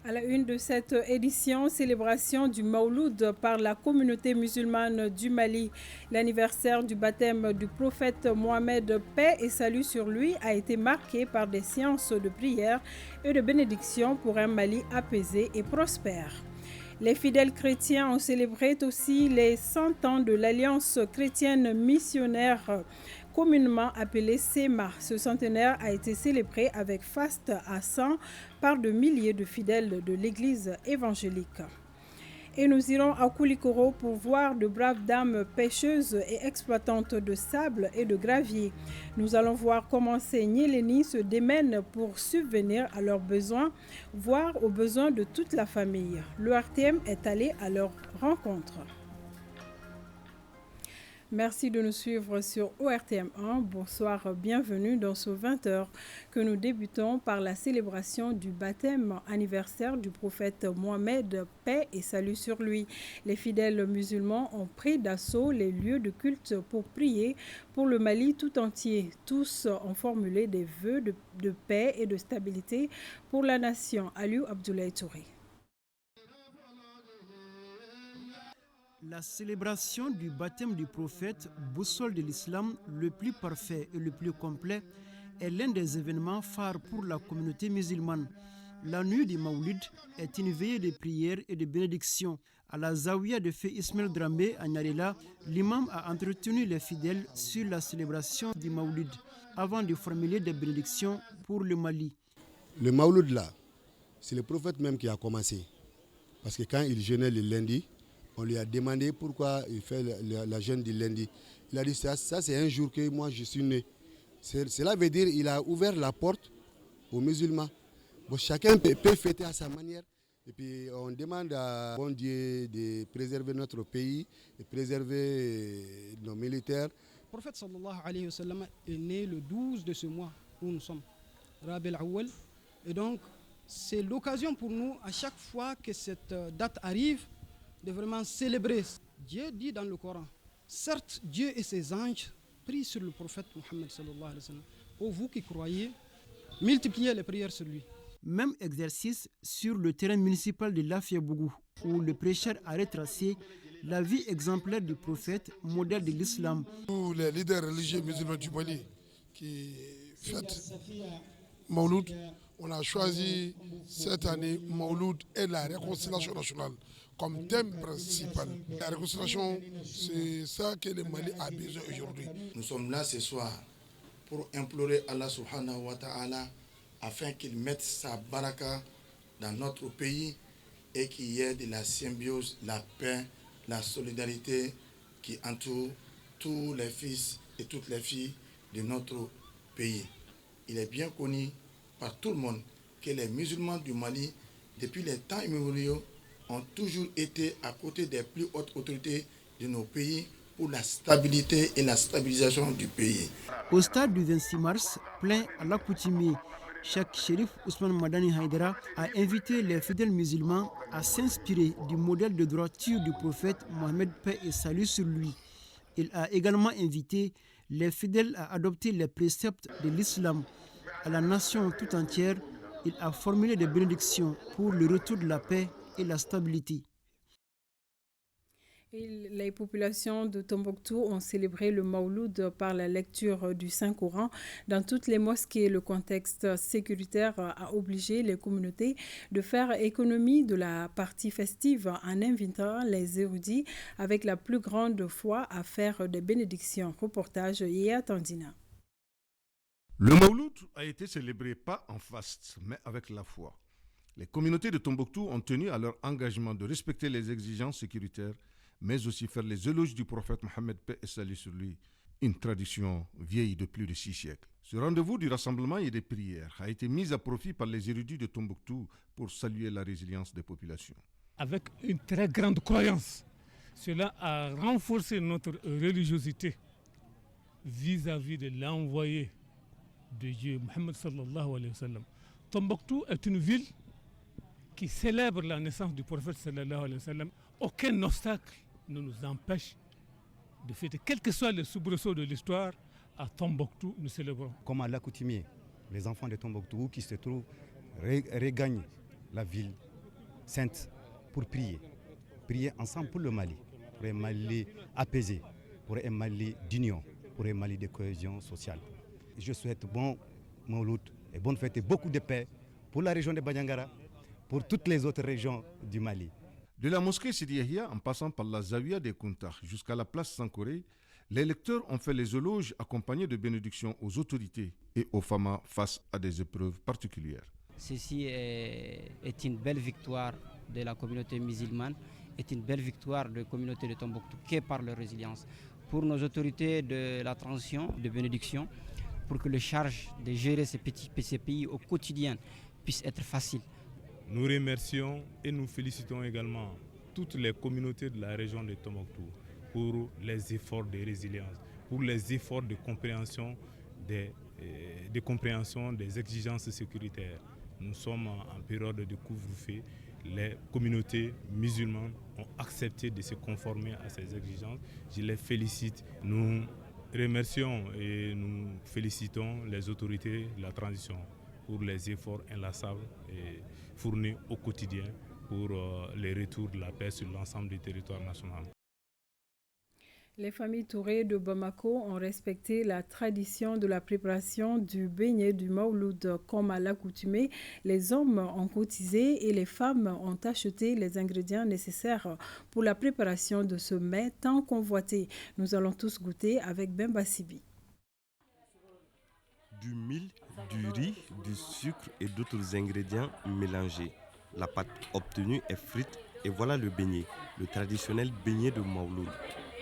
À la une de cette édition, célébration du Mawlud par la communauté musulmane du Mali. L'anniversaire du baptême du prophète Mohamed, paix et salut sur lui, a été marqué par des séances de prière et de bénédiction pour un Mali apaisé et prospère. Les fidèles chrétiens ont célébré aussi les 100 ans de l'Alliance chrétienne missionnaire, communément appelée SEMA. Ce centenaire a été célébré avec faste à 100 par de milliers de fidèles de l'Église évangélique. Et nous irons à Koulikoro pour voir de braves dames pêcheuses et exploitantes de sable et de gravier. Nous allons voir comment ces Nyélénis se démènent pour subvenir à leurs besoins, voire aux besoins de toute la famille. Le RTM est allé à leur rencontre. Merci de nous suivre sur ORTM1. Bonsoir, bienvenue dans ce 20h que nous débutons par la célébration du baptême anniversaire du prophète Mohamed, paix et salut sur lui. Les fidèles musulmans ont pris d'assaut les lieux de culte pour prier pour le Mali tout entier. Tous ont formulé des vœux de paix et de stabilité pour la nation. Aliou Abdoulaye Touré. La célébration du baptême du prophète, boussole de l'islam, le plus parfait et le plus complet, est l'un des événements phares pour la communauté musulmane. La nuit du Mawlid est une veillée de prière et de bénédiction. À la Zawiya de Feu Ismaël Dramé à Nyarela, l'imam a entretenu les fidèles sur la célébration du Mawlid avant de formuler des bénédictions pour le Mali. Le Mawlid là, c'est le prophète même qui a commencé. Parce que quand il jeûnait le lundi, on lui a demandé pourquoi il fait la jeûne du lundi. Il a dit ça c'est un jour que moi je suis né. Cela veut dire qu'il a ouvert la porte aux musulmans. Bon, chacun peut fêter à sa manière. Et puis on demande à bon Dieu de préserver notre pays, de préserver nos militaires. Le prophète sallallahu alayhi wa sallam est né le 12 de ce mois où nous sommes, Rabi al-Awwal. Et donc c'est l'occasion pour nous, à chaque fois que cette date arrive, de vraiment célébrer. Dieu dit dans le Coran, certes Dieu et ses anges prient sur le prophète Mohammed sallallahu alayhi wa sallam. Pour vous qui croyez, multipliez les prières sur lui. Même exercice sur le terrain municipal de Lafia-Bougou, où le prêcheur a retracé la vie exemplaire du prophète, modèle de l'islam. Tous les leaders religieux musulmans du Mali qui fêtent Mawlud, on a choisi cette année Mawlud et la réconciliation nationale comme thème principal. La réconciliation, c'est ça que le Mali a besoin aujourd'hui. Nous sommes là ce soir pour implorer Allah subhanahu wa ta'ala afin qu'il mette sa baraka dans notre pays et qu'il y ait de la symbiose, la paix, la solidarité qui entoure tous les fils et toutes les filles de notre pays. Il est bien connu par tout le monde que les musulmans du Mali, depuis les temps immémoriaux, ont toujours été à côté des plus hautes autorités de nos pays pour la stabilité et la stabilisation du pays. Au stade du 26 mars, plein à l'accoutumée, Cheikh Chérif Ousmane Madani Haïdara a invité les fidèles musulmans à s'inspirer du modèle de droiture du prophète Mohamed, paix et salut sur lui. Il a également invité les fidèles à adopter les préceptes de l'islam. À la nation tout entière, il a formulé des bénédictions pour le retour de la paix et la stabilité. Et les populations de Tombouctou ont célébré le Mawlud par la lecture du Saint-Coran. Dans toutes les mosquées, le contexte sécuritaire a obligé les communautés de faire économie de la partie festive en invitant les érudits avec la plus grande foi à faire des bénédictions. Reportage Yéa Tandina. Le Mawlud a été célébré pas en faste, mais avec la foi. Les communautés de Tombouctou ont tenu à leur engagement de respecter les exigences sécuritaires, mais aussi faire les éloges du prophète Mohammed, paix et salut sur lui, une tradition vieille de plus de 6 siècles. Ce rendez-vous du rassemblement et des prières a été mis à profit par les érudits de Tombouctou pour saluer la résilience des populations. Avec une très grande croyance, cela a renforcé notre religiosité vis-à-vis de l'envoyé de Dieu, Mohammed sallallahu alayhi wa sallam. Tombouctou est une ville qui célèbre la naissance du prophète sallallahu alayhi wa sallam. Aucun obstacle ne nous empêche de fêter, quels que soient les soubresauts de l'histoire, à Tombouctou, nous célébrons. Comme à l'accoutumée, les enfants de Tombouctou qui se trouvent regagnent la ville sainte pour prier. Prier ensemble pour le Mali, pour un Mali apaisé, pour un Mali d'union, pour un Mali de cohésion sociale. Je souhaite bon Mawlud et bonne fête et beaucoup de paix pour la région de Bandiagara, pour toutes les autres régions du Mali. De la mosquée Sidi Yahya en passant par la Zawiya des Kuntar jusqu'à la place Sankoré, les lecteurs ont fait les éloges accompagnés de bénédictions aux autorités et aux femmes face à des épreuves particulières. Ceci est une belle victoire de la communauté musulmane, est une belle victoire de la communauté de Tombouctou qui par leur résilience. Pour nos autorités de la transition, de bénédiction, pour que le charge de gérer ces pays au quotidien puisse être facile. Nous remercions et nous félicitons également toutes les communautés de la région de Tombouctou pour les efforts de résilience, pour les efforts de compréhension des exigences sécuritaires. Nous sommes en période de couvre-feu. Les communautés musulmanes ont accepté de se conformer à ces exigences. Je les félicite. Nous remercions et nous félicitons les autorités de la transition pour les efforts inlassables et fournis au quotidien pour le retour de la paix sur l'ensemble du territoire national. Les familles Touré de Bamako ont respecté la tradition de la préparation du beignet du Mawlud. Comme à l'accoutumée, les hommes ont cotisé et les femmes ont acheté les ingrédients nécessaires pour la préparation de ce mets tant convoité. Nous allons tous goûter avec Bemba Sibi. Du mil, du riz, du sucre et d'autres ingrédients mélangés. La pâte obtenue est frite et voilà le beignet, le traditionnel beignet de Mawlud.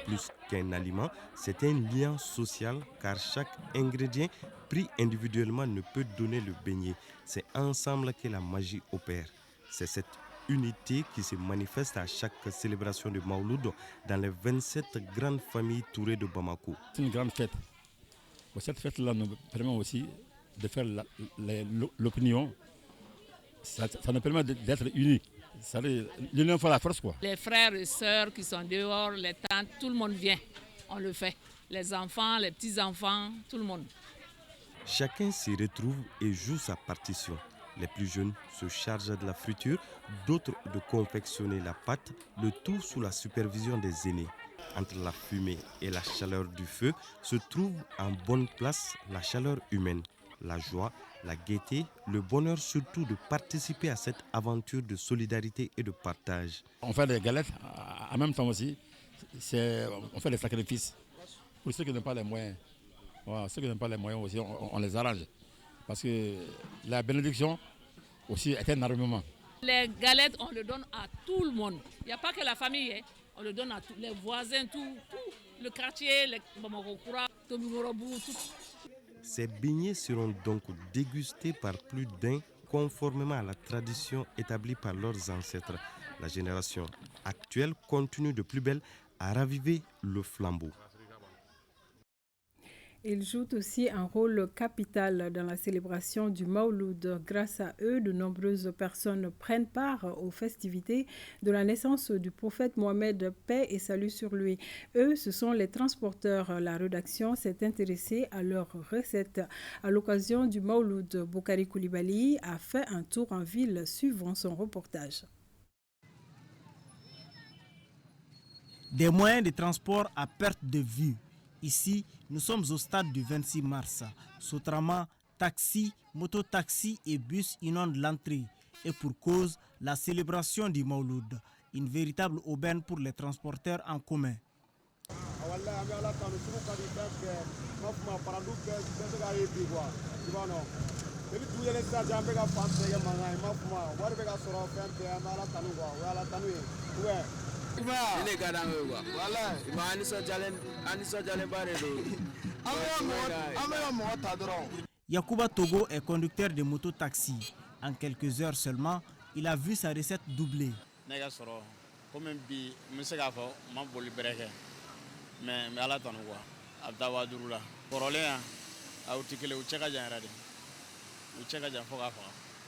Plus qu'un aliment, c'est un lien social car chaque ingrédient pris individuellement ne peut donner le beignet. C'est ensemble que la magie opère. C'est cette unité qui se manifeste à chaque célébration de Mawlud dans les 27 grandes familles Touré de Bamako. C'est une grande fête. Cette fête-là nous permet aussi de faire l'opinion. Ça nous permet d'être unis. L'union fait la force, quoi. Les frères et sœurs qui sont dehors, les tantes, tout le monde vient. On le fait. Les enfants, les petits-enfants, tout le monde. Chacun s'y retrouve et joue sa partition. Les plus jeunes se chargent de la friture, d'autres de confectionner la pâte, le tout sous la supervision des aînés. Entre la fumée et la chaleur du feu se trouve en bonne place la chaleur humaine, la joie, la gaieté, le bonheur surtout de participer à cette aventure de solidarité et de partage. On fait des galettes, en même temps aussi, on fait des sacrifices. Pour ceux qui n'ont pas les moyens, ceux qui n'ont pas les moyens aussi, on les arrange. Parce que la bénédiction aussi est un armement. Les galettes, on le donne à tout le monde. Il n'y a pas que la famille, hein. On le donne à tous les voisins, tout le quartier, les Bamakokura, Tomigorobu, tout. Ces beignets seront donc dégustés par plus d'un conformément à la tradition établie par leurs ancêtres. La génération actuelle continue de plus belle à raviver le flambeau. Ils jouent aussi un rôle capital dans la célébration du Mawlud. Grâce à eux, de nombreuses personnes prennent part aux festivités de la naissance du prophète Mohamed, paix et salut sur lui. Eux, ce sont les transporteurs. La rédaction s'est intéressée à leurs recettes. À l'occasion du Mawlud, Boukari Koulibaly a fait un tour en ville suivant son reportage. Des moyens de transport à perte de vue. Ici, nous sommes au stade du 26 mars. Sotrama, taxi, mototaxi et bus inondent l'entrée. Et pour cause, la célébration du Mawlud, une véritable aubaine pour les transporteurs en commun. Yacouba Togo est conducteur de moto-taxi. En quelques heures seulement, il a vu sa recette doubler.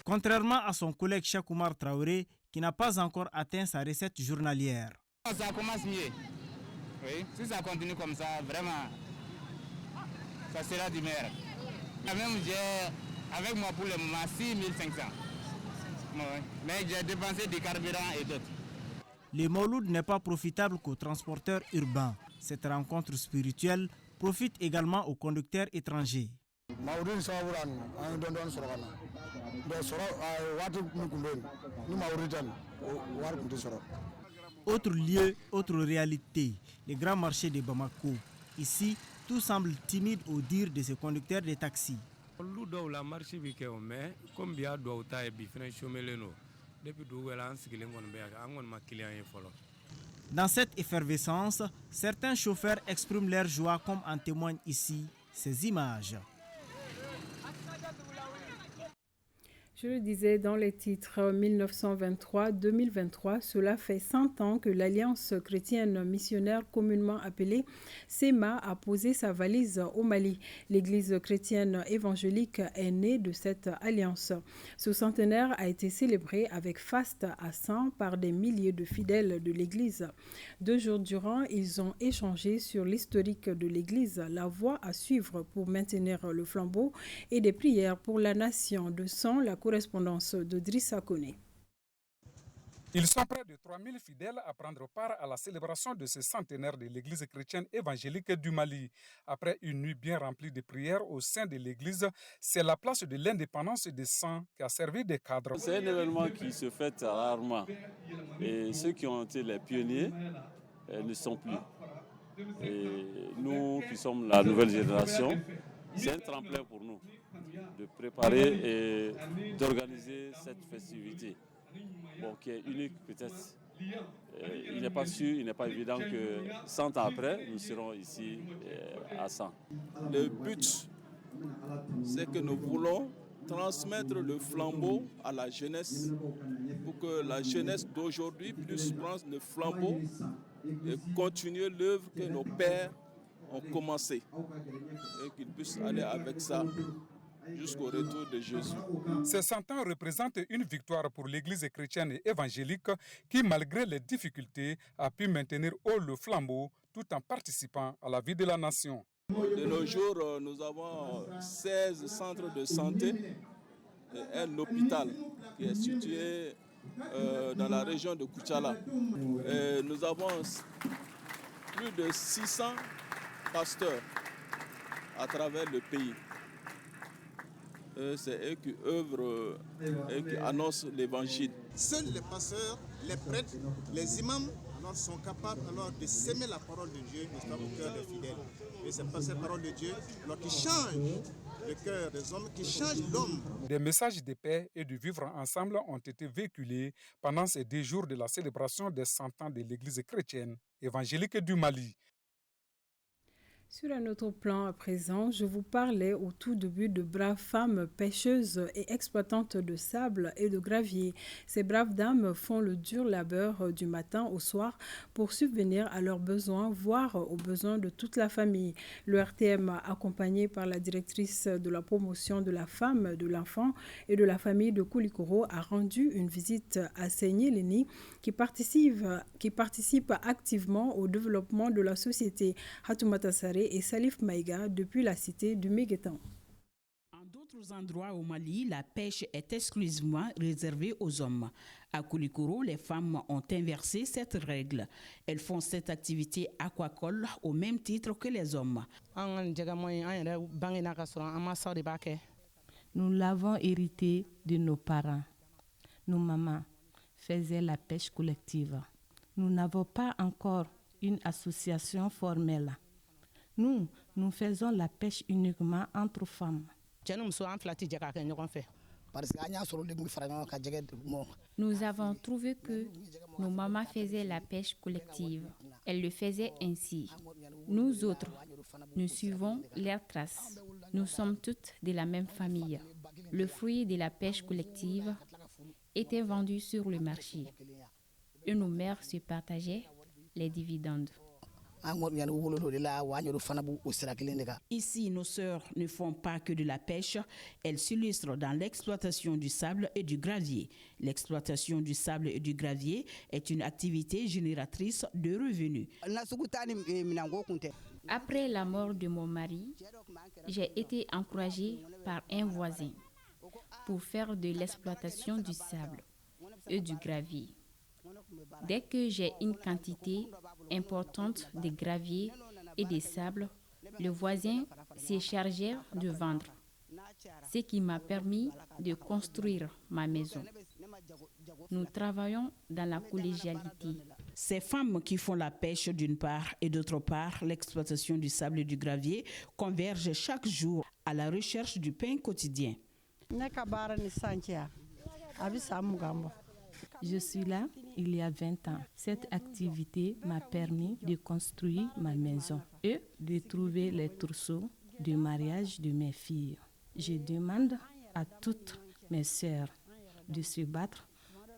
Contrairement à son collègue Chakhoumar Traoré, qui n'a pas encore atteint sa recette journalière. Ça commence mieux. Oui, si ça continue comme ça, vraiment, ça sera du meilleur. Même j'ai avec moi pour le moment 6500. Mais j'ai dépensé du carburant et d'autres. Le Mawloud n'est pas profitable qu'aux transporteurs urbains. Cette rencontre spirituelle profite également aux conducteurs étrangers. Autre lieu, autre réalité, les grands marchés de Bamako. Ici, tout semble timide au dire de ces conducteurs de taxi. Dans cette effervescence, certains chauffeurs expriment leur joie comme en témoignent ici ces images. Je le disais dans les titres, 1923-2023, cela fait 100 ans que l'Alliance chrétienne missionnaire communément appelée SEMA a posé sa valise au Mali. L'Église chrétienne évangélique est née de cette alliance. Ce centenaire a été célébré avec faste à 100 par des milliers de fidèles de l'Église. 2 jours durant, ils ont échangé sur l'historique de l'Église, la voie à suivre pour maintenir le flambeau et des prières pour la nation. De son, la correspondance de Drissa Koné. Ils sont près de 3000 fidèles à prendre part à la célébration de ce centenaire de l'Église chrétienne évangélique du Mali. Après une nuit bien remplie de prières au sein de l'Église, c'est la place de l'indépendance des saints qui a servi de cadre. C'est un événement qui se fait rarement. Et ceux qui ont été les pionniers ne sont plus. Et nous qui sommes la nouvelle génération, c'est un tremplin pour nous de préparer et d'organiser cette festivité. Bon, qui est unique peut-être. Il n'est pas sûr, il n'est pas évident que 100 ans après, nous serons ici à 100. Le but, c'est que nous voulons transmettre le flambeau à la jeunesse pour que la jeunesse d'aujourd'hui puisse prendre le flambeau et continuer l'œuvre que nos pères ont commencé et qu'ils puissent aller avec ça jusqu'au retour de Jésus. Ces 100 ans représentent une victoire pour l'Église chrétienne et évangélique qui, malgré les difficultés, a pu maintenir haut le flambeau tout en participant à la vie de la nation. De nos jours, nous avons 16 centres de santé et un hôpital qui est situé dans la région de Koutchala. Et nous avons plus de 600 pasteurs à travers le pays. C'est eux qui œuvrent et qui annoncent l'évangile. Seuls les pasteurs, les prêtres, les imams sont capables de s'aimer la parole de Dieu au cœur des fidèles. Et c'est par cette parole de Dieu qui change le cœur des hommes, qui change l'homme. Des messages de paix et de vivre ensemble ont été véhiculés pendant ces 2 jours de la célébration des 100 ans de l'Église chrétienne évangélique du Mali. Sur un autre plan à présent, je vous parlais au tout début de braves femmes pêcheuses et exploitantes de sable et de gravier. Ces braves dames font le dur labeur du matin au soir pour subvenir à leurs besoins, voire aux besoins de toute la famille. Le RTM, accompagné par la directrice de la promotion de la femme, de l'enfant et de la famille de Koulikoro, a rendu une visite à Seigné-Léni qui participe activement au développement de la société. Hatoumata Saré et Salif Maïga depuis la cité du Méguétan. En d'autres endroits au Mali, la pêche est exclusivement réservée aux hommes. À Koulikoro, les femmes ont inversé cette règle. Elles font cette activité aquacole au même titre que les hommes. Nous l'avons hérité de nos parents. Nos mamans faisaient la pêche collective. Nous n'avons pas encore une association formelle. Nous faisons la pêche uniquement entre femmes. Nous avons trouvé que nos mamans faisaient la pêche collective. Elles le faisaient ainsi. Nous autres, nous suivons leurs traces. Nous sommes toutes de la même famille. Le fruit de la pêche collective était vendu sur le marché. Et nos mères se partageaient les dividendes. Ici, nos sœurs ne font pas que de la pêche, elles s'illustrent dans l'exploitation du sable et du gravier. L'exploitation du sable et du gravier est une activité génératrice de revenus. Après la mort de mon mari, j'ai été encouragée par un voisin. pour faire de l'exploitation du sable et du gravier. Dès que j'ai une quantité importante de gravier et de sable, le voisin s'est chargé de vendre, ce qui m'a permis de construire ma maison. Nous travaillons dans la collégialité. Ces femmes qui font la pêche d'une part et d'autre part l'exploitation du sable et du gravier convergent chaque jour à la recherche du pain quotidien. Je suis là il y a 20 ans. Cette activité m'a permis de construire ma maison et de trouver les trousseaux de mariage de mes filles. Je demande à toutes mes sœurs de se battre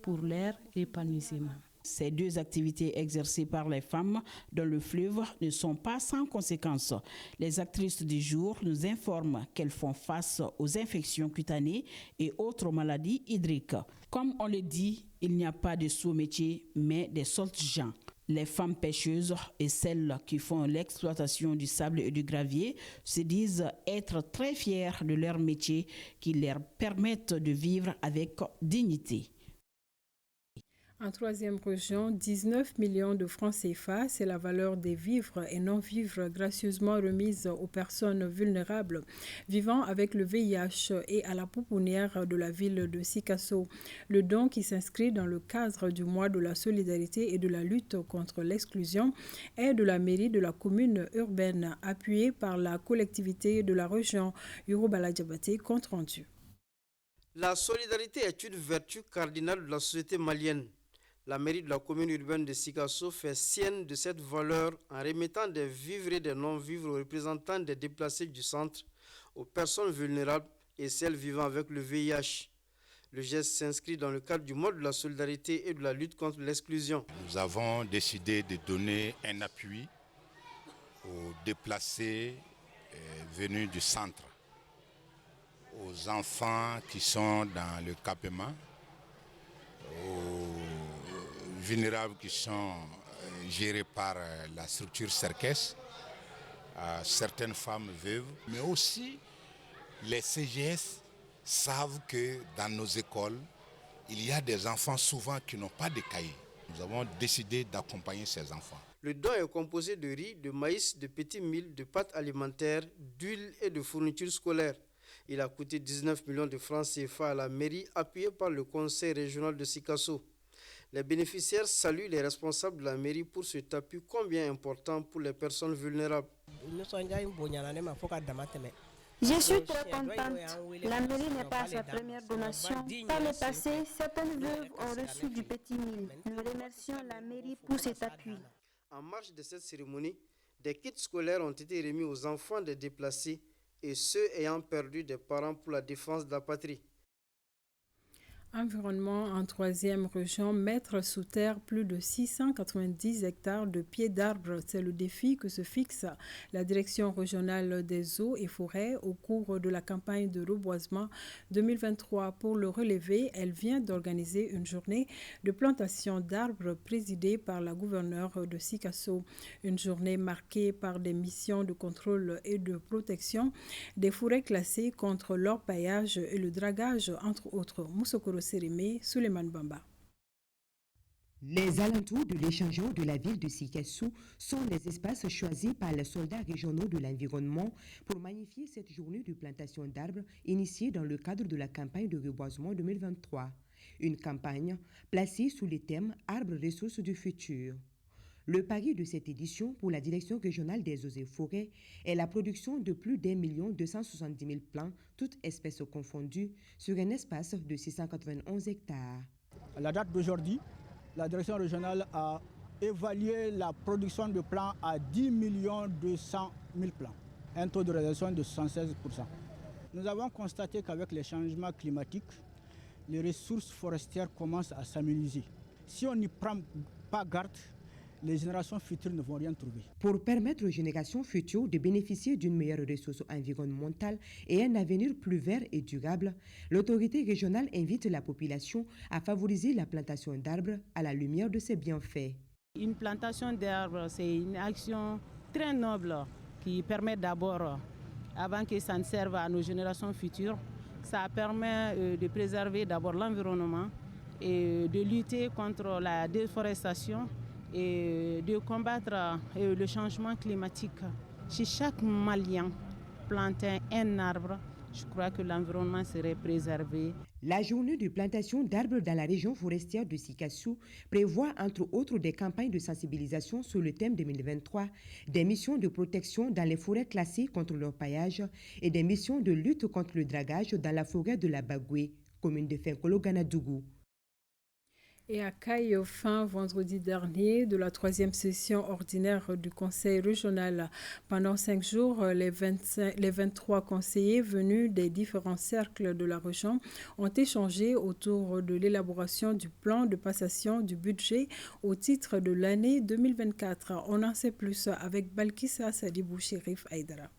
pour leur épanouissement. Ces deux activités exercées par les femmes dans le fleuve ne sont pas sans conséquences. Les actrices du jour nous informent qu'elles font face aux infections cutanées et autres maladies hydriques. Comme on le dit, il n'y a pas de sous-métier, mais des sortes gens. Les femmes pêcheuses et celles qui font l'exploitation du sable et du gravier se disent être très fières de leur métier qui leur permettent de vivre avec dignité. En troisième région, 19 millions de francs CFA, c'est la valeur des vivres et non-vivres gracieusement remise aux personnes vulnérables vivant avec le VIH et à la pouponnière de la ville de Sikasso. Le don qui s'inscrit dans le cadre du mois de la solidarité et de la lutte contre l'exclusion est de la mairie de la commune urbaine, appuyée par la collectivité de la région Yoruba Diabaté, compte rendu. La solidarité est une vertu cardinale de la société malienne. La mairie de la commune urbaine de Sikasso fait sienne de cette valeur en remettant des vivres et des non-vivres aux représentants des déplacés du centre, aux personnes vulnérables et celles vivant avec le VIH. Le geste s'inscrit dans le cadre du mois de la solidarité et de la lutte contre l'exclusion. Nous avons décidé de donner un appui aux déplacés venus du centre, aux enfants qui sont dans le campement, aux vulnérables qui sont gérés par la structure CERCES, certaines femmes veuves, mais aussi les CGS savent que dans nos écoles, il y a des enfants souvent qui n'ont pas de cahiers. Nous avons décidé d'accompagner ces enfants. Le don est composé de riz, de maïs, de petits milles, de pâtes alimentaires, d'huile et de fournitures scolaires. Il a coûté 19 millions de francs CFA à la mairie, appuyée par le conseil régional de Sikasso. Les bénéficiaires saluent les responsables de la mairie pour cet appui combien important pour les personnes vulnérables. Je suis très contente. La mairie n'est pas sa première donation. Par le passé, certaines veuves ont reçu du petit mille. Nous remercions la mairie pour cet appui. En marge de cette cérémonie, des kits scolaires ont été remis aux enfants des déplacés et ceux ayant perdu des parents pour la défense de la patrie. Environnement en troisième région, mettre sous terre plus de 690 hectares de pieds d'arbres. C'est le défi que se fixe la direction régionale des eaux et forêts au cours de la campagne de reboisement 2023. Pour le relever, elle vient d'organiser une journée de plantation d'arbres présidée par la gouverneure de Sikasso. Une journée marquée par des missions de contrôle et de protection des forêts classées contre l'orpaillage et le dragage, entre autres. Moussokoro Sérémé, Souleymane Bamba. Les alentours de l'échangeur de la ville de Sikasso sont les espaces choisis par les soldats régionaux de l'environnement pour magnifier cette journée de plantation d'arbres initiée dans le cadre de la campagne de reboisement 2023. Une campagne placée sous le thème « Arbres ressources du futur ». Le pari de cette édition pour la direction régionale des eaux et forêts est la production de plus d'1 270 000 plants, toutes espèces confondues, sur un espace de 691 hectares. À la date d'aujourd'hui, la direction régionale a évalué la production de plants à 10 200 000 plants, un taux de réalisation de 76%. Nous avons constaté qu'avec les changements climatiques, les ressources forestières commencent à s'amenuiser. Si on n'y prend pas garde, les générations futures ne vont rien trouver. Pour permettre aux générations futures de bénéficier d'une meilleure ressource environnementale et un avenir plus vert et durable, l'autorité régionale invite la population à favoriser la plantation d'arbres à la lumière de ses bienfaits. Une plantation d'arbres, c'est une action très noble qui permet d'abord, avant que ça ne serve à nos générations futures, Ça permet de préserver d'abord l'environnement et de lutter contre la déforestation et de combattre le changement climatique. Si chaque Malien plantait un arbre, je crois que l'environnement serait préservé. La journée de plantation d'arbres dans la région forestière de Sikassou prévoit entre autres des campagnes de sensibilisation sur le thème 2023, des missions de protection dans les forêts classées contre leur paillage et des missions de lutte contre le dragage dans la forêt de la Bagoué, commune de Fenkolo-Ganadougou. Et à Caille, fin vendredi dernier, de la 3e session ordinaire du Conseil régional. Pendant 5 jours, les 23 conseillers venus des différents cercles de la région ont échangé autour de l'élaboration du plan de passation du budget au titre de l'année 2024. On en sait plus avec Balkissa Sadibou Chérif Aïdara.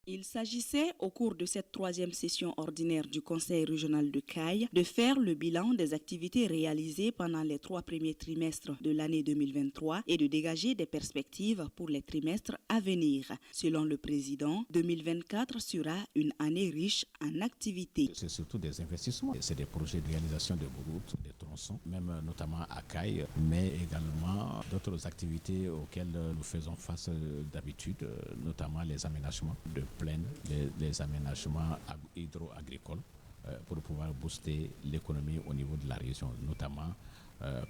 Il s'agissait, au cours de cette 3e session ordinaire du Conseil régional de Caille, de faire le bilan des activités réalisées pendant les 3 premiers trimestres de l'année 2023 et de dégager des perspectives pour les trimestres à venir. Selon le président, 2024 sera une année riche en activités. C'est surtout des investissements, c'est des projets de réalisation de routes, des tronçons, même notamment à Caille, mais également d'autres activités auxquelles nous faisons face d'habitude, notamment les aménagements de plaine, les aménagements hydro-agricoles pour pouvoir booster l'économie au niveau de la région, notamment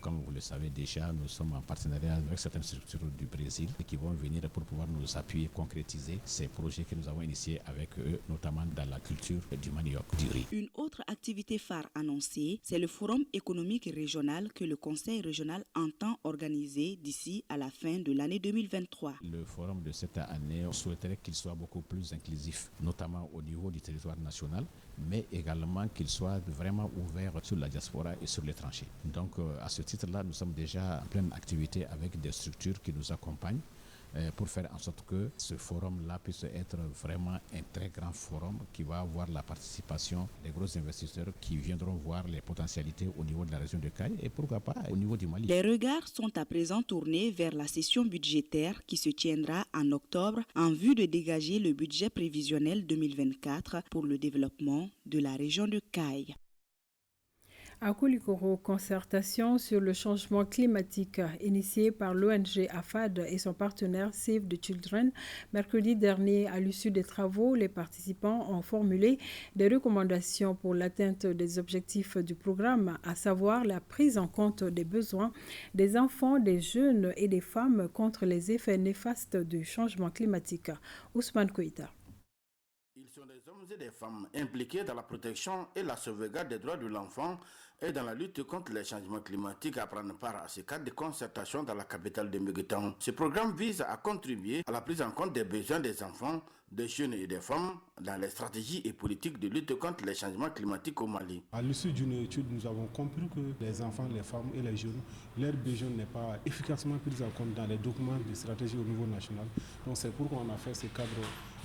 comme vous le savez déjà, nous sommes en partenariat avec certaines structures du Brésil qui vont venir pour pouvoir nous appuyer, concrétiser ces projets que nous avons initiés avec eux, notamment dans la culture du manioc, du riz. Une autre activité phare annoncée, c'est le forum économique régional que le Conseil régional entend organiser d'ici à la fin de l'année 2023. Le forum de cette année, on souhaiterait qu'il soit beaucoup plus inclusif, notamment au niveau du territoire national, mais également qu'il soit vraiment ouvert sur la diaspora et sur l'étranger. Donc à ce titre-là, nous sommes déjà en pleine activité avec des structures qui nous accompagnent pour faire en sorte que ce forum-là puisse être vraiment un très grand forum qui va avoir la participation des gros investisseurs qui viendront voir les potentialités au niveau de la région de Caille et pourquoi pas au niveau du Mali. Les regards sont à présent tournés vers la session budgétaire qui se tiendra en octobre en vue de dégager le budget prévisionnel 2024 pour le développement de la région de Caille. À Koulikoro, concertation sur le changement climatique initiée par l'ONG AFAD et son partenaire Save the Children. Mercredi dernier, à l'issue des travaux, les participants ont formulé des recommandations pour l'atteinte des objectifs du programme, à savoir la prise en compte des besoins des enfants, des jeunes et des femmes contre les effets néfastes du changement climatique. Ousmane Koïta. Ils sont des hommes et des femmes impliqués dans la protection et la sauvegarde des droits de l'enfant et dans la lutte contre les changements climatiques à prendre part à ce cadre de concertation dans la capitale de Méguétan. Ce programme vise à contribuer à la prise en compte des besoins des enfants, des jeunes et des femmes dans les stratégies et politiques de lutte contre les changements climatiques au Mali. À l'issue d'une étude, nous avons compris que les enfants, les femmes et les jeunes, leur besoin n'est pas efficacement pris en compte dans les documents de stratégie au niveau national. Donc c'est pourquoi on a fait ce cadre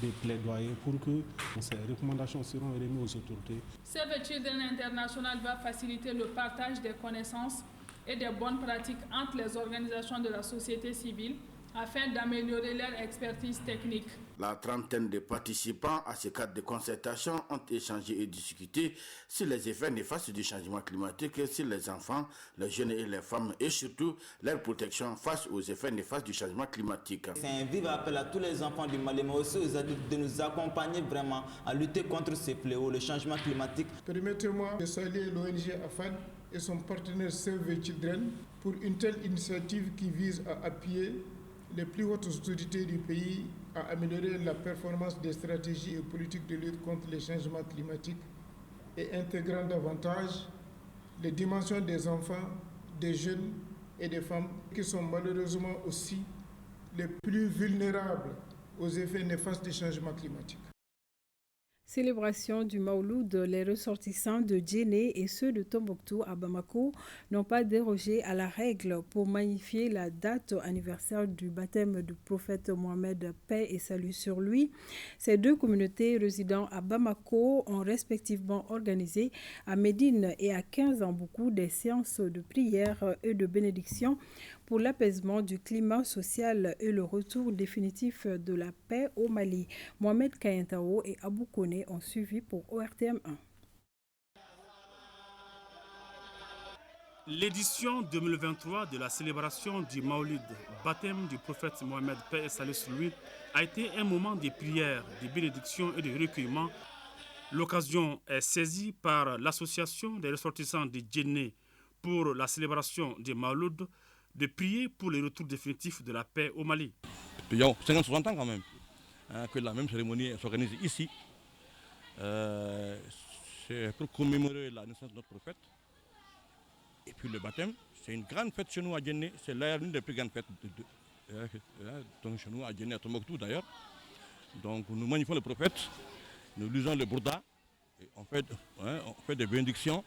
de plaidoyer pour que ces recommandations seront remises aux autorités. Save the Children International va faciliter le partage des connaissances et des bonnes pratiques entre les organisations de la société civile afin d'améliorer leur expertise technique. La trentaine de participants à ce cadre de concertation ont échangé et discuté sur les effets néfastes du changement climatique sur les enfants, les jeunes et les femmes et surtout leur protection face aux effets néfastes du changement climatique. C'est un vif appel à tous les enfants du Mali, mais aussi aux adultes de nous accompagner vraiment à lutter contre ces fléaux, le changement climatique. Permettez-moi de saluer l'ONG AFAD et son partenaire Save the Children pour une telle initiative qui vise à appuyer les plus hautes autorités du pays à améliorer la performance des stratégies et politiques de lutte contre les changements climatiques et intégrant davantage les dimensions des enfants, des jeunes et des femmes qui sont malheureusement aussi les plus vulnérables aux effets néfastes des changements climatiques. Célébration du Mawloud, les ressortissants de Djenné et ceux de Tombouctou à Bamako n'ont pas dérogé à la règle pour magnifier la date anniversaire du baptême du prophète Mohamed, paix et salut sur lui. Ces deux communautés résidant à Bamako ont respectivement organisé à Médine et à 15 Amboukou des séances de prière et de bénédiction pour l'apaisement du climat social et le retour définitif de la paix au Mali. Mohamed Kayentao et Abou Kone ont suivi pour ORTM 1. L'édition 2023 de la célébration du Maoulid, baptême du prophète Mohamed, paix et salut sur lui, a été un moment de prière, de bénédiction et de recueillement. L'occasion est saisie par l'association des ressortissants de Djenné pour la célébration du Maouloud de prier pour le retour définitif de la paix au Mali. Il y a 50-60 ans quand même que la même cérémonie s'organise ici. C'est pour commémorer la naissance de notre prophète. Et puis le baptême, c'est une grande fête chez nous à Djenné. C'est l'une des plus grandes fêtes chez nous à Djenné, à Tombouctou d'ailleurs. Donc nous magnifions le prophète, nous lisons le Bourda, et on fait des bénédictions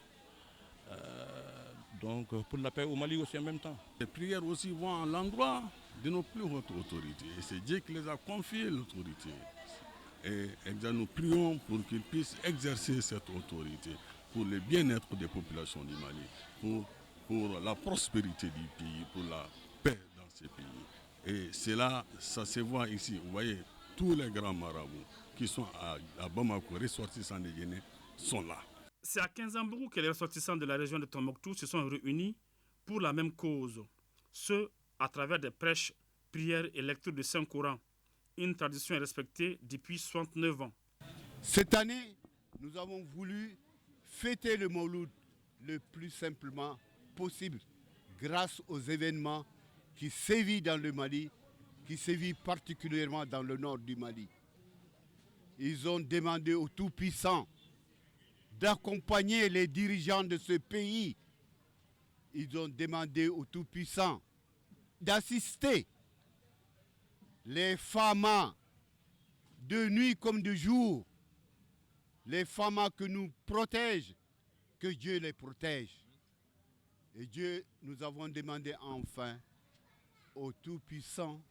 donc pour la paix au Mali aussi en même temps. Les prières aussi vont à l'endroit de nos plus hautes autorités. Et c'est Dieu qui les a confiées l'autorité. Et nous prions pour qu'ils puissent exercer cette autorité pour le bien-être des populations du Mali, pour la prospérité du pays, pour la paix dans ces pays. Et cela, ça se voit ici. Vous voyez, tous les grands marabouts qui sont à Bamako, ressortissants de Guinée, sont là. C'est à Kinzambourou que les ressortissants de la région de Tombouctou se sont réunis pour la même cause, ce à travers des prêches, prières et lectures du Saint-Coran, une tradition respectée depuis 69 ans. Cette année, nous avons voulu fêter le Mawlud le plus simplement possible grâce aux événements qui sévissent dans le Mali, qui sévissent particulièrement dans le nord du Mali. Ils ont demandé aux Tout-Puissants d'accompagner les dirigeants de ce pays. Ils ont demandé aux Tout-Puissants d'assister les femmes de nuit comme de jour, les femmes que nous protègent, que Dieu les protège. Et Dieu, nous avons demandé enfin aux Tout-Puissants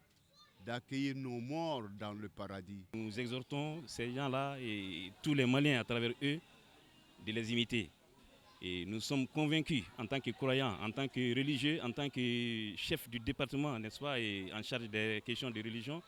d'accueillir nos morts dans le paradis. Nous exhortons ces gens-là et tous les Maliens à travers eux de les imiter. Et nous sommes convaincus en tant que croyants, en tant que religieux, en tant que chef du département, n'est-ce pas, et en charge des questions de religion,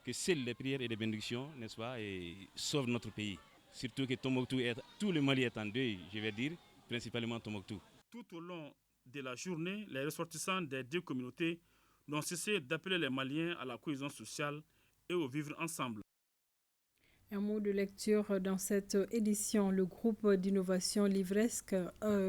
que seules les prières et les bénédictions, n'est-ce pas, et sauvent notre pays. Surtout que Tombouctou, tout le Mali est en deuil, je vais dire, principalement Tombouctou. Tout au long de la journée, les ressortissants des deux communautés n'ont cessé d'appeler les Maliens à la cohésion sociale et au vivre ensemble. Un mot de lecture dans cette édition. Le groupe d'innovation livresque,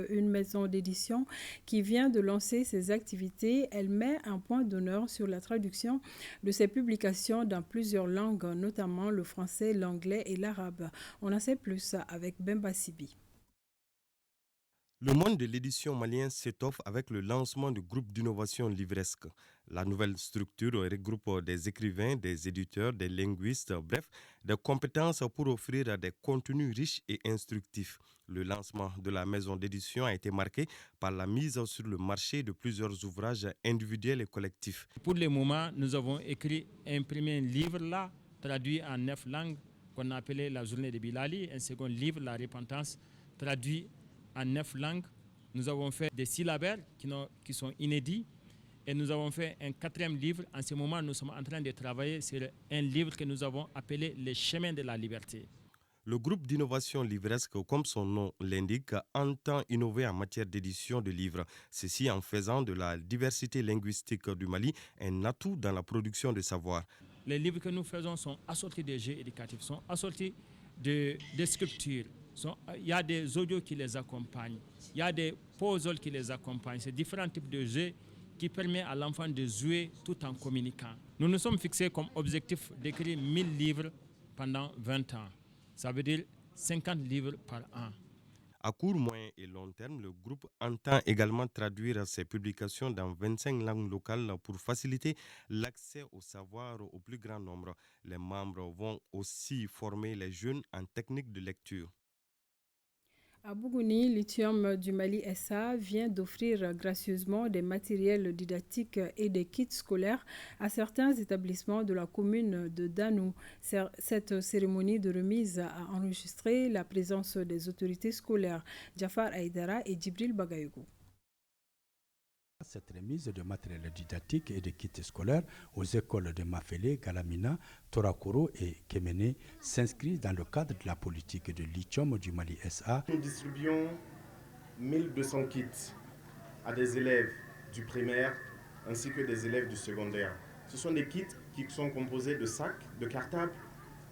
une maison d'édition qui vient de lancer ses activités, elle met un point d'honneur sur la traduction de ses publications dans plusieurs langues, notamment le français, l'anglais et l'arabe. On en sait plus avec Bemba Sibi. Le monde de l'édition malien s'étoffe avec le lancement du groupe d'innovation livresque. La nouvelle structure regroupe des écrivains, des éditeurs, des linguistes, bref, des compétences pour offrir des contenus riches et instructifs. Le lancement de la maison d'édition a été marqué par la mise sur le marché de plusieurs ouvrages individuels et collectifs. Pour le moment, nous avons imprimé un livre là, traduit en 9 langues, qu'on a appelé La Journée de Bilali, un second livre, La Repentance, traduit en 9 langues. Nous avons fait des syllabaires qui sont inédits et nous avons fait un 4e livre. En ce moment, nous sommes en train de travailler sur un livre que nous avons appelé Les Chemins de la Liberté. Le groupe d'innovation livresque, comme son nom l'indique, entend innover en matière d'édition de livres. Ceci en faisant de la diversité linguistique du Mali un atout dans la production de savoir. Les livres que nous faisons sont assortis de jeux éducatifs, sont assortis de sculptures. Il y a des audios qui les accompagnent, il y a des puzzles qui les accompagnent. C'est différents types de jeux qui permettent à l'enfant de jouer tout en communiquant. Nous nous sommes fixés comme objectif d'écrire 1000 livres pendant 20 ans. Ça veut dire 50 livres par an. À court, moyen et long terme, le groupe entend également traduire ses publications dans 25 langues locales pour faciliter l'accès au savoir au plus grand nombre. Les membres vont aussi former les jeunes en technique de lecture. À Bougouni, Lithium du Mali SA vient d'offrir gracieusement des matériels didactiques et des kits scolaires à certains établissements de la commune de Danou. Cette cérémonie de remise a enregistré la présence des autorités scolaires Jafar Aïdara et Djibril Bagayoko. Cette remise de matériel didactique et de kits scolaires aux écoles de Mafele, Galamina, Torakoro et Kemene s'inscrit dans le cadre de la politique de lithium du Mali SA. Nous distribuons 1200 kits à des élèves du primaire ainsi que des élèves du secondaire. Ce sont des kits qui sont composés de sacs, de cartables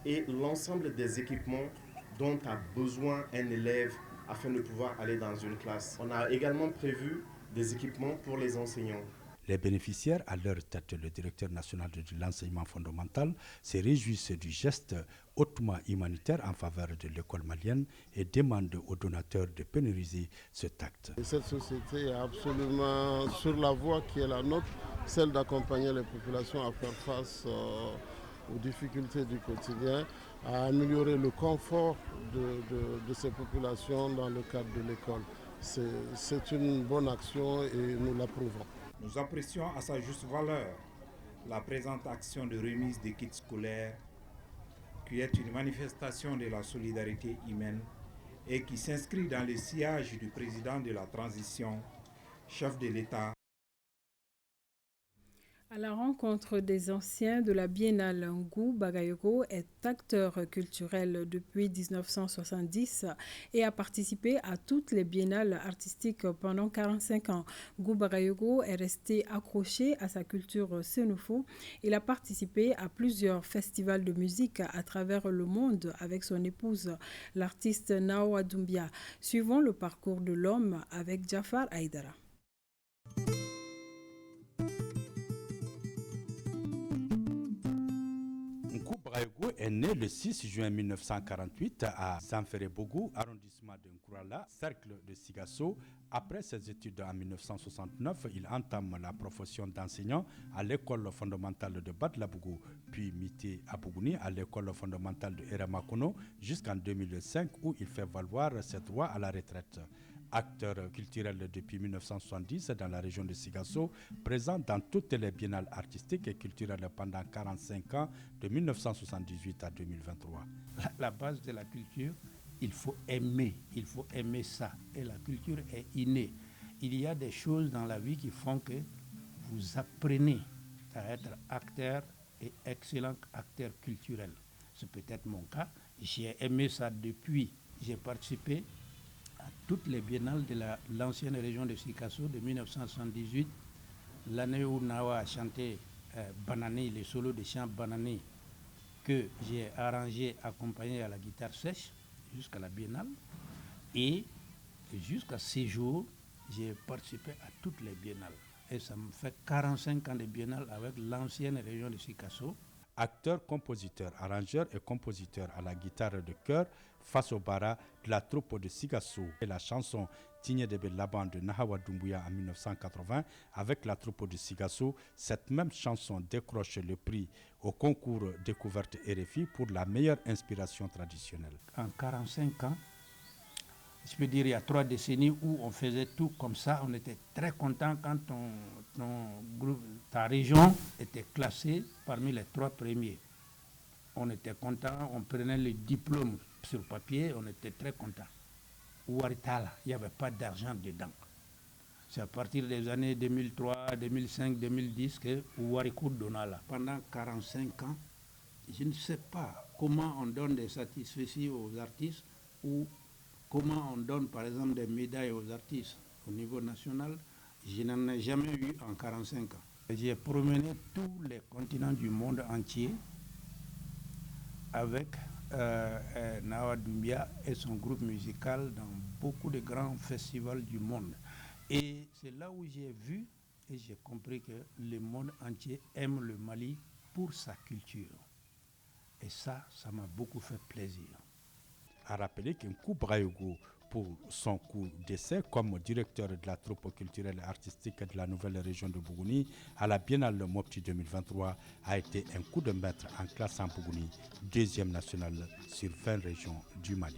et l'ensemble des équipements dont a besoin un élève afin de pouvoir aller dans une classe. On a également prévu des équipements pour les enseignants. Les bénéficiaires, à leur tête le directeur national de l'enseignement fondamental, se réjouissent du geste hautement humanitaire en faveur de l'école malienne et demandent aux donateurs de pérenniser cet acte. Cette société est absolument sur la voie qui est la nôtre, celle d'accompagner les populations à faire face aux difficultés du quotidien, à améliorer le confort de ces populations dans le cadre de l'école. C'est une bonne action et nous l'approuvons. Nous apprécions à sa juste valeur la présente action de remise des kits scolaires qui est une manifestation de la solidarité humaine et qui s'inscrit dans le sillage du président de la transition, chef de l'État. À la rencontre des anciens de la Biennale, Ngou Bagayogo est acteur culturel depuis 1970 et a participé à toutes les biennales artistiques pendant 45 ans. Ngou Bagayogo est resté accroché à sa culture sénoufo. Il a participé à plusieurs festivals de musique à travers le monde avec son épouse, l'artiste Nawa Doumbia. Suivons le parcours de l'homme avec Jafar Aïdara. Bagayogo est né le 6 juin 1948 à Zanfere-Bougou, arrondissement de Nkourala, cercle de Sigasso. Après ses études en 1969, il entame la profession d'enseignant à l'école fondamentale de Badlabougou, puis Mité à Bougouni à l'école fondamentale de Eramakono jusqu'en 2005 où il fait valoir ses droits à la retraite. Acteur culturel depuis 1970 dans la région de Sigasso, présent dans toutes les biennales artistiques et culturelles pendant 45 ans, de 1978 à 2023. La base de la culture, il faut aimer ça. Et la culture est innée. Il y a des choses dans la vie qui font que vous apprenez à être acteur et excellent acteur culturel. C'est peut-être mon cas. J'ai aimé ça depuis. J'ai participé à toutes les biennales de l'ancienne région de Sikasso de 1978, l'année où Nawa a chanté Banani, les solos de chant Banani, que j'ai arrangé accompagné à la guitare sèche jusqu'à la biennale. Et jusqu'à ces jours, j'ai participé à toutes les biennales. Et ça me fait 45 ans de biennale avec l'ancienne région de Sikasso. Acteur, compositeur, arrangeur et compositeur à la guitare de chœur face au bara de la troupe de Sigasso et la chanson Tigné de Laban de Nahawa Doumbouya en 1980 avec la troupe de Sigasso, cette même chanson décroche le prix au concours Découverte RFI pour la meilleure inspiration traditionnelle. En 45 ans, je peux dire il y a 3 décennies où on faisait tout comme ça, on était très content quand ta région était classée parmi les 3 premiers. On était content, on prenait le diplôme sur papier, on était très content. Ouaritala, il n'y avait pas d'argent dedans. C'est à partir des années 2003, 2005, 2010 que Ouarikou Donala. Pendant 45 ans, je ne sais pas comment on donne des satisfecits aux artistes ou comment on donne par exemple des médailles aux artistes au niveau national. Je n'en ai jamais eu en 45 ans. J'ai promené tous les continents du monde entier avec Nawa Doumbia et son groupe musical dans beaucoup de grands festivals du monde. Et c'est là où j'ai vu et j'ai compris que le monde entier aime le Mali pour sa culture. Et ça m'a beaucoup fait plaisir. À rappeler qu'Ngou Bagayogo, pour son coup d'essai comme directeur de la troupe culturelle et artistique de la nouvelle région de Bougouni à la Biennale Mopti 2023, a été un coup de maître en classe en Bougouni, 2e nationale sur 20 régions du Mali.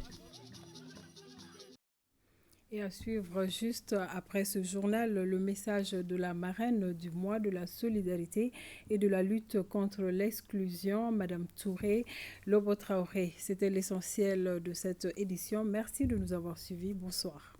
Et à suivre juste après ce journal, le message de la marraine du mois de la solidarité et de la lutte contre l'exclusion, Madame Touré, Lobo Traoré. C'était l'essentiel de cette édition. Merci de nous avoir suivis. Bonsoir.